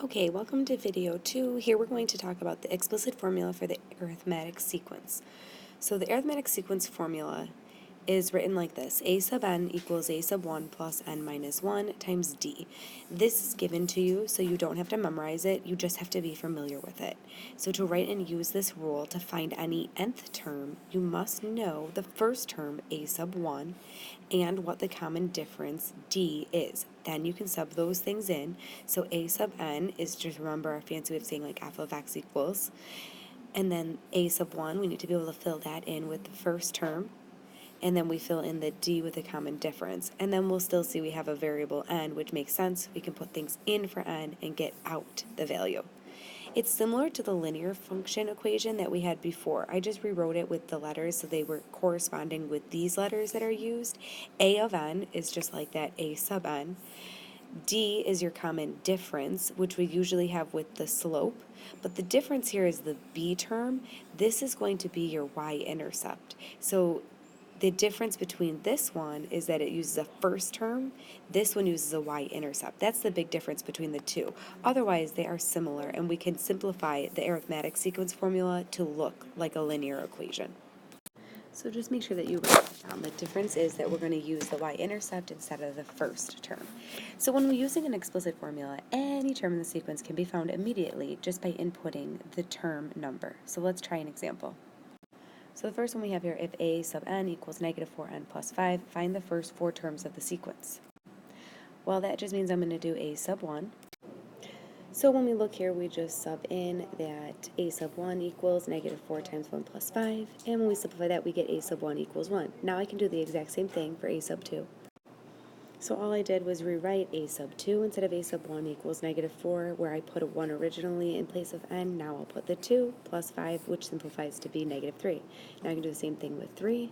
Okay, welcome to video 2. Here we're going to talk about the explicit formula for the arithmetic sequence. So the arithmetic sequence formula is written like this: a sub n equals a sub 1 plus n minus 1 times d. This is given to you, so you don't have to memorize it, you just have to be familiar with it. So to write and use this rule to find any nth term, you must know the first term, a sub 1, and what the common difference d is. Then you can sub those things in. So a sub n is, just remember our fancy way of saying like f of x equals. And then a sub 1, we need to be able to fill that in with the first term. And then we fill in the d with a common difference. And then we'll still see we have a variable n, which makes sense. We can put things in for n and get out the value. It's similar to the linear function equation that we had before. I just rewrote it with the letters so they were corresponding with these letters that are used. A of n is just like that, a sub n. D is your common difference, which we usually have with the slope, but the difference here is the b term. This is going to be your y-intercept. So the difference between this one is that it uses a first term. This one uses a y-intercept. That's the big difference between the two. Otherwise, they are similar, and we can simplify the arithmetic sequence formula to look like a linear equation. So just make sure that you write that down. The difference is that we're going to use the y-intercept instead of the first term. So when we're using an explicit formula, any term in the sequence can be found immediately just by inputting the term number. So let's try an example. So the first one we have here, if a sub n equals negative 4n plus 5, find the first 4 terms of the sequence. Well, that just means I'm going to do a sub 1. So when we look here, we just sub in that a sub 1 equals negative 4 times 1 plus 5, and when we simplify that, we get a sub 1 equals 1. Now I can do the exact same thing for a sub 2. So all I did was rewrite a sub 2 instead of a sub 1 equals negative 4, where I put a 1 originally in place of n. Now I'll put the 2 plus 5, which simplifies to be negative 3. Now I can do the same thing with 3.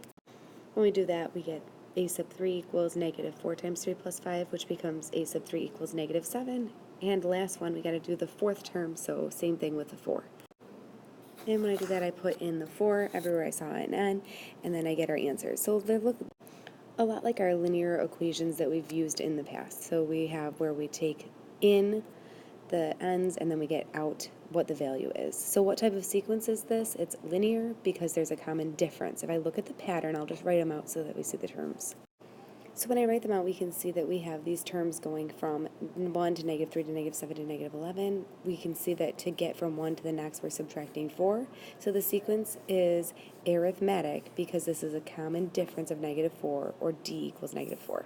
When we do that, we get a sub 3 equals negative 4 times 3 plus 5, which becomes a sub 3 equals negative 7. And the last one, we got to do the fourth term, so same thing with the 4. And when I do that, I put in the 4 everywhere I saw an n, and then I get our answers. So they look a lot like our linear equations that we've used in the past. So we have where we take in the n's and then we get out what the value is. So what type of sequence is this? It's linear because there's a common difference. If I look at the pattern, I'll just write them out so that we see the terms. So when I write them out, we can see that we have these terms going from 1 to negative 3 to negative 7 to negative 11. We can see that to get from one to the next, we're subtracting 4. So the sequence is arithmetic because this is a common difference of negative 4, or d equals negative 4.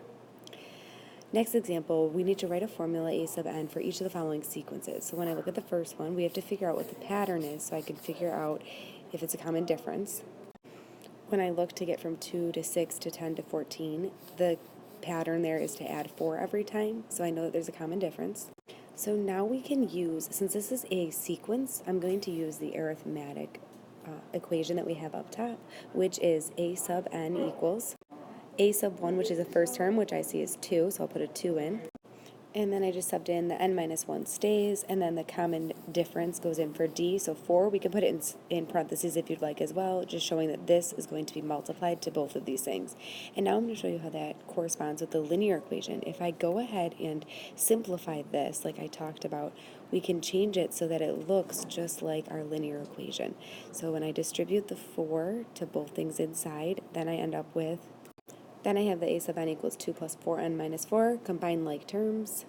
Next example, we need to write a formula a sub n for each of the following sequences. So when I look at the first one, we have to figure out what the pattern is so I can figure out if it's a common difference. When I look to get from 2 to 6 to 10 to 14, the pattern there is to add 4 every time, so I know that there's a common difference. So now we can use, since this is a sequence, I'm going to use the arithmetic equation that we have up top, which is a sub n equals a sub 1, which is the first term, which I see is 2, so I'll put a 2 in. And then I just subbed in the n minus 1 stays, and then the common difference goes in for d, so 4. We can put it in parentheses if you'd like as well, just showing that this is going to be multiplied to both of these things. And now I'm going to show you how that corresponds with the linear equation. If I go ahead and simplify this, like I talked about, we can change it so that it looks just like our linear equation. So when I distribute the 4 to both things inside, then I end up with Then I have the a sub n equals 2 plus 4n minus 4, combine like terms,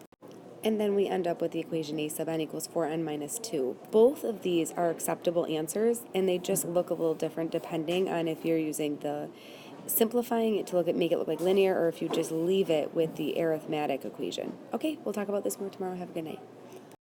and then we end up with the equation a sub n equals 4n minus 2. Both of these are acceptable answers, and they just look a little different depending on if you're using the simplifying it to make it look like linear, or if you just leave it with the arithmetic equation. Okay, we'll talk about this more tomorrow. Have a good night.